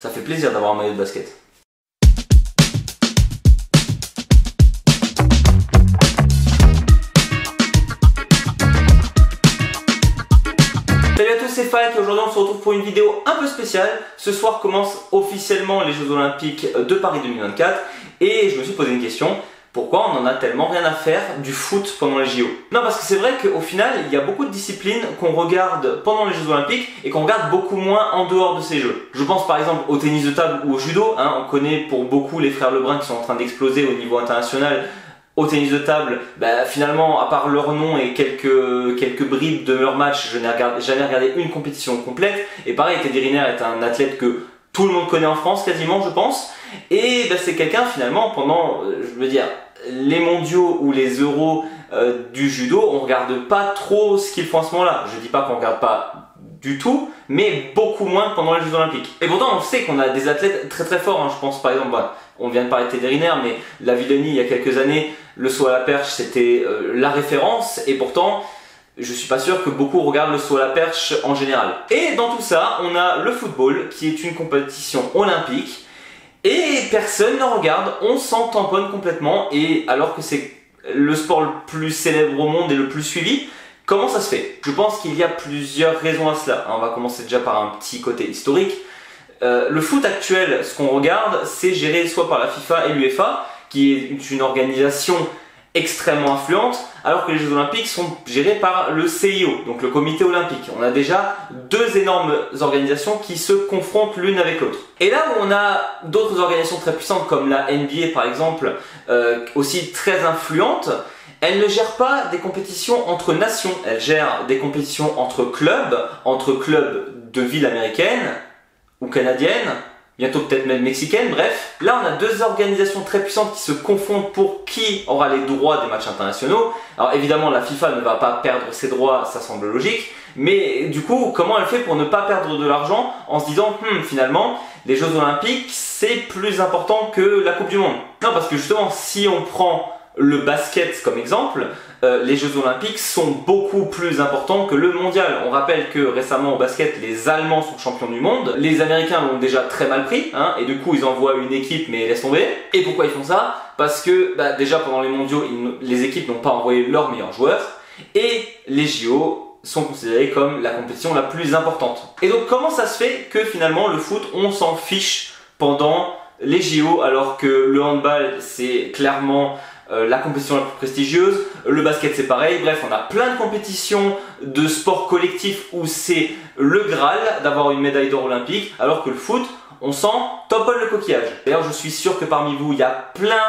Ça fait plaisir d'avoir un maillot de basket. Salut à tous, c'est Falk et aujourd'hui on se retrouve pour une vidéo un peu spéciale. Ce soir commencent officiellement les Jeux Olympiques de Paris 2024 et je me suis posé une question. Pourquoi on en a tellement rien à faire du foot pendant les JO? Non, parce que c'est vrai qu'au final, il y a beaucoup de disciplines qu'on regarde pendant les Jeux Olympiques et qu'on regarde beaucoup moins en dehors de ces Jeux. Je pense par exemple au tennis de table ou au judo. On connaît pour beaucoup les frères Lebrun qui sont en train d'exploser au niveau international. Au tennis de table, finalement, à part leur nom et quelques bribes de leur match, je n'ai jamais regardé une compétition complète. Et pareil, Teddy Riner est un athlète que tout le monde connaît en France quasiment, je pense. Et c'est quelqu'un finalement pendant, je veux dire, les mondiaux ou les euros du judo, on regarde pas trop ce qu'ils font à ce moment-là. Je dis pas qu'on regarde pas du tout, mais beaucoup moins que pendant les Jeux Olympiques. Et pourtant, on sait qu'on a des athlètes très très forts. Je pense par exemple, on vient de parler de Teddy Riner, mais la Villoni il y a quelques années, le saut à la perche c'était la référence. Et pourtant, je suis pas sûr que beaucoup regardent le saut à la perche en général. Et dans tout ça, on a le football qui est une compétition olympique. Et personne ne regarde, on s'en tamponne complètement, et alors que c'est le sport le plus célèbre au monde et le plus suivi, comment ça se fait? Je pense qu'il y a plusieurs raisons à cela. On va commencer déjà par un petit côté historique. Le foot actuel, ce qu'on regarde, c'est géré soit par la FIFA et l'UEFA, qui est une organisation extrêmement influente, alors que les Jeux Olympiques sont gérés par le CIO, donc le Comité Olympique. On a déjà deux énormes organisations qui se confrontent l'une avec l'autre. Et là où on a d'autres organisations très puissantes comme la NBA par exemple, aussi très influente, elle ne gère pas des compétitions entre nations, elle gère des compétitions entre clubs de villes américaines ou canadiennes, bientôt peut-être même mexicaine, bref. Là, on a deux organisations très puissantes qui se confondent pour qui aura les droits des matchs internationaux. Alors évidemment, la FIFA ne va pas perdre ses droits, ça semble logique. Mais du coup, comment elle fait pour ne pas perdre de l'argent en se disant finalement, les Jeux Olympiques, c'est plus important que la Coupe du Monde? Non, parce que justement, si on prend le basket comme exemple, les Jeux Olympiques sont beaucoup plus importants que le mondial. On rappelle que récemment au basket, les Allemands sont champions du monde. Les Américains l'ont déjà très mal pris, et du coup ils envoient une équipe mais laisse tomber. Et pourquoi ils font ça? Parce que déjà pendant les mondiaux, les équipes n'ont pas envoyé leurs meilleurs joueurs. Et les JO sont considérés comme la compétition la plus importante. Et donc comment ça se fait que finalement le foot, on s'en fiche pendant les JO alors que le handball c'est clairement la compétition la plus prestigieuse, le basket c'est pareil, bref on a plein de compétitions de sport collectif où c'est le Graal d'avoir une médaille d'or olympique, alors que le foot, on s'en tamponne le coquillage. D'ailleurs je suis sûr que parmi vous il y a plein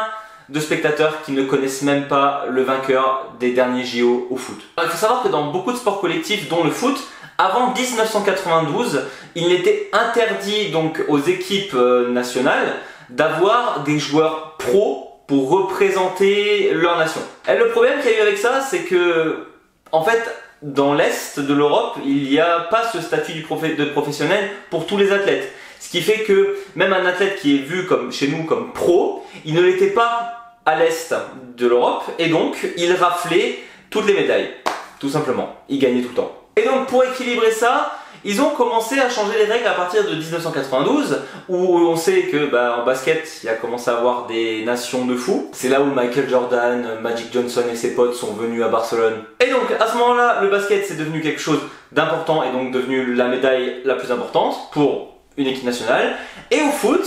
de spectateurs qui ne connaissent même pas le vainqueur des derniers JO au foot. Alors, il faut savoir que dans beaucoup de sports collectifs dont le foot, avant 1992, il n'était interdit donc aux équipes nationales d'avoir des joueurs pros pour représenter leur nation. Et le problème qu'il y a eu avec ça, c'est que, en fait, dans l'Est de l'Europe, il n'y a pas ce statut de professionnel pour tous les athlètes. Ce qui fait que même un athlète qui est vu comme chez nous comme pro, il ne l'était pas à l'Est de l'Europe, et donc il raflait toutes les médailles, tout simplement. Il gagnait tout le temps. Et donc pour équilibrer ça, ils ont commencé à changer les règles à partir de 1992, où on sait que en basket, il y a commencé à avoir des nations de fous. C'est là où Michael Jordan, Magic Johnson et ses potes sont venus à Barcelone. Et donc à ce moment-là, le basket c'est devenu quelque chose d'important et donc devenu la médaille la plus importante pour une équipe nationale. Et au foot,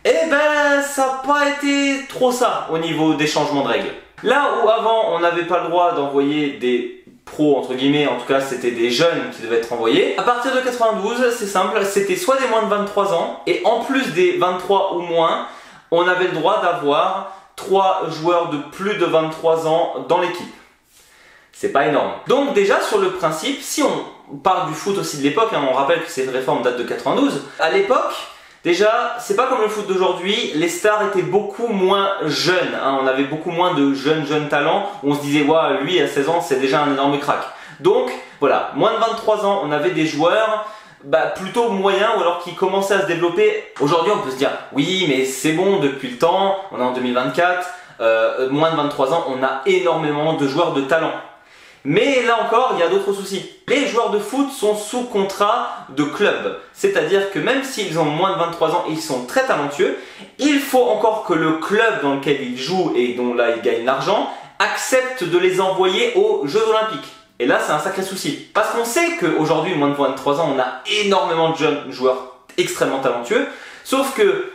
ça n'a pas été trop ça au niveau des changements de règles. Là où avant on n'avait pas le droit d'envoyer des pros entre guillemets, en tout cas c'était des jeunes qui devaient être envoyés. À partir de 92, c'est simple, c'était soit des moins de 23 ans et en plus des 23 ou moins, on avait le droit d'avoir 3 joueurs de plus de 23 ans dans l'équipe. C'est pas énorme. Donc déjà sur le principe, si on parle du foot aussi de l'époque, on rappelle que cette réforme date de 92, à l'époque, déjà, c'est pas comme le foot d'aujourd'hui, les stars étaient beaucoup moins jeunes, on avait beaucoup moins de jeunes talents, où on se disait, ouais, lui à 16 ans c'est déjà un énorme crack. Donc voilà, moins de 23 ans, on avait des joueurs plutôt moyens ou alors qui commençaient à se développer. Aujourd'hui on peut se dire, oui mais c'est bon, depuis le temps, on est en 2024, moins de 23 ans, on a énormément de joueurs de talent. Mais là encore, il y a d'autres soucis. Les joueurs de foot sont sous contrat de club. C'est-à-dire que même s'ils ont moins de 23 ans et ils sont très talentueux, il faut encore que le club dans lequel ils jouent et dont là ils gagnent l'argent accepte de les envoyer aux Jeux Olympiques. Et là, c'est un sacré souci. Parce qu'on sait qu'aujourd'hui, moins de 23 ans, on a énormément de jeunes joueurs extrêmement talentueux. Sauf que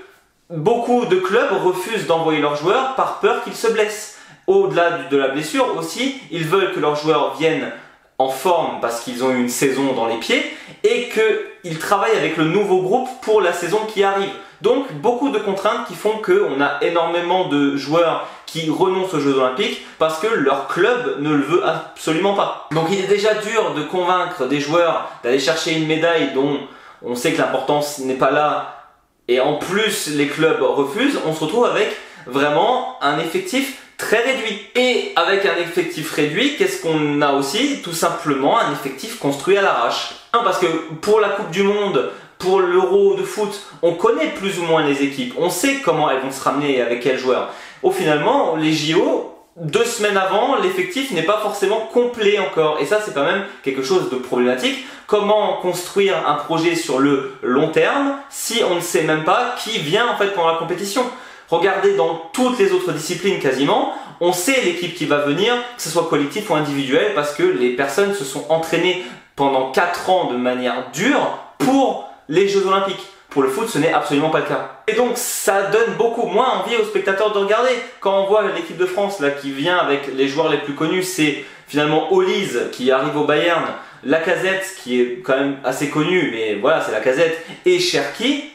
beaucoup de clubs refusent d'envoyer leurs joueurs par peur qu'ils se blessent. Au-delà de la blessure aussi, ils veulent que leurs joueurs viennent en forme parce qu'ils ont eu une saison dans les pieds et qu'ils travaillent avec le nouveau groupe pour la saison qui arrive. Donc beaucoup de contraintes qui font qu'on a énormément de joueurs qui renoncent aux Jeux Olympiques parce que leur club ne le veut absolument pas. Donc il est déjà dur de convaincre des joueurs d'aller chercher une médaille dont on sait que l'importance n'est pas là et en plus les clubs refusent. On se retrouve avec vraiment un effectif très réduit. Et avec un effectif réduit, qu'est-ce qu'on a aussi? Tout simplement un effectif construit à l'arrache. Parce que pour la Coupe du Monde, pour l'Euro de foot, on connaît plus ou moins les équipes. On sait comment elles vont se ramener et avec quels joueurs. Finalement, les JO, 2 semaines avant, l'effectif n'est pas forcément complet encore. Et ça, c'est quand même quelque chose de problématique. Comment construire un projet sur le long terme si on ne sait même pas qui vient en fait pendant la compétition? Regardez dans toutes les autres disciplines quasiment, on sait l'équipe qui va venir, que ce soit collectif ou individuel, parce que les personnes se sont entraînées pendant 4 ans de manière dure pour les Jeux Olympiques. Pour le foot, ce n'est absolument pas le cas. Et donc ça donne beaucoup moins envie aux spectateurs de regarder. Quand on voit l'équipe de France là, qui vient avec les joueurs les plus connus, c'est finalement Olise qui arrive au Bayern, Lacazette qui est quand même assez connu, mais voilà, c'est Lacazette, et Cherki.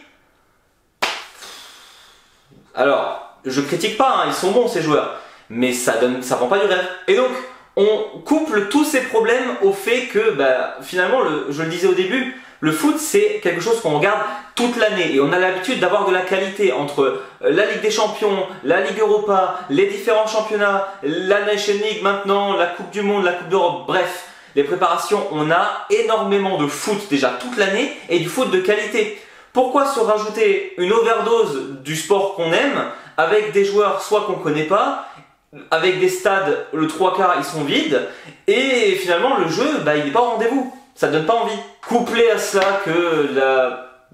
Alors, je critique pas, hein, ils sont bons ces joueurs, mais ça vend pas du rêve. Et donc, on couple tous ces problèmes au fait que, finalement, je le disais au début, le foot c'est quelque chose qu'on regarde toute l'année et on a l'habitude d'avoir de la qualité entre la Ligue des Champions, la Ligue Europa, les différents championnats, la Nation League maintenant, la Coupe du Monde, la Coupe d'Europe, bref, les préparations, on a énormément de foot déjà toute l'année et du foot de qualité. Pourquoi se rajouter une overdose du sport qu'on aime avec des joueurs soit qu'on ne connaît pas, avec des stades, le 3/4 ils sont vides, et finalement le jeu il n'est pas au rendez-vous, ça ne donne pas envie. Couplé à cela que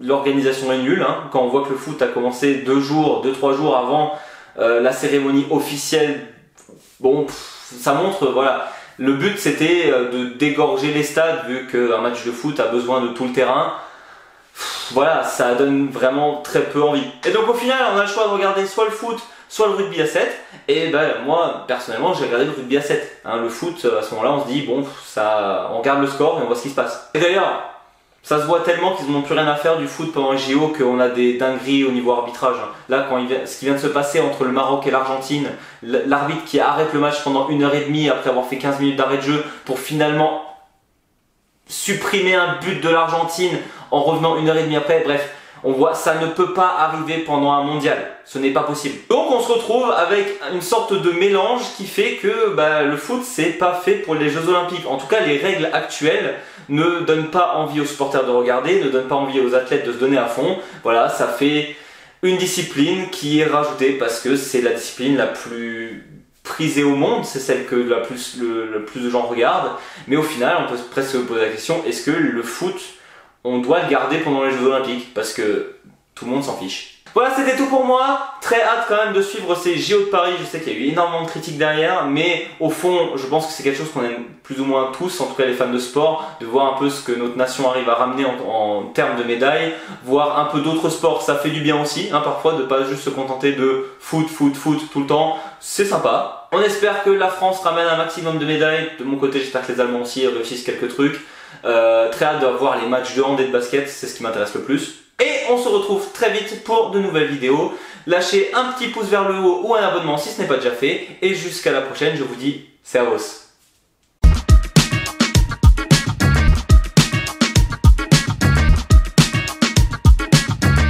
l'organisation est nulle, hein, quand on voit que le foot a commencé 2-3 jours avant la cérémonie officielle, bon, ça montre, voilà, le but c'était de dégorger les stades vu qu'un match de foot a besoin de tout le terrain. Voilà, ça donne vraiment très peu envie. Et donc au final, on a le choix de regarder soit le foot, soit le rugby à 7. Et moi, personnellement, j'ai regardé le rugby à 7. Hein, le foot, à ce moment-là, on se dit, bon, on regarde le score et on voit ce qui se passe. Et d'ailleurs, ça se voit tellement qu'ils n'ont plus rien à faire du foot pendant les JO qu'on a des dingueries au niveau arbitrage. Là, ce qui vient de se passer entre le Maroc et l'Argentine, l'arbitre qui arrête le match pendant 1h30 après avoir fait 15 minutes d'arrêt de jeu pour finalement supprimer un but de l'Argentine en revenant 1h30 après, bref, on voit ça ne peut pas arriver pendant un mondial, ce n'est pas possible. Donc on se retrouve avec une sorte de mélange qui fait que le foot c'est pas fait pour les Jeux Olympiques. En tout cas les règles actuelles ne donnent pas envie aux supporters de regarder, ne donnent pas envie aux athlètes de se donner à fond. Voilà, ça fait une discipline qui est rajoutée parce que c'est la discipline la plus prisée au monde, c'est celle que le plus de gens regardent. Mais au final on peut presque se poser la question, est-ce que le foot on doit le garder pendant les Jeux Olympiques parce que tout le monde s'en fiche. Voilà, c'était tout pour moi. Très hâte quand même de suivre ces JO de Paris. Je sais qu'il y a eu énormément de critiques derrière, mais au fond, je pense que c'est quelque chose qu'on aime plus ou moins tous, en tout cas les fans de sport, de voir un peu ce que notre nation arrive à ramener en termes de médailles, voir un peu d'autres sports, ça fait du bien aussi, hein, parfois de pas juste se contenter de foot tout le temps, c'est sympa. On espère que la France ramène un maximum de médailles. De mon côté, j'espère que les Allemands aussi réussissent quelques trucs. Très hâte de voir les matchs de hand et de basket, c'est ce qui m'intéresse le plus. Et on se retrouve très vite pour de nouvelles vidéos. Lâchez un petit pouce vers le haut ou un abonnement si ce n'est pas déjà fait. Et jusqu'à la prochaine, je vous dis servus.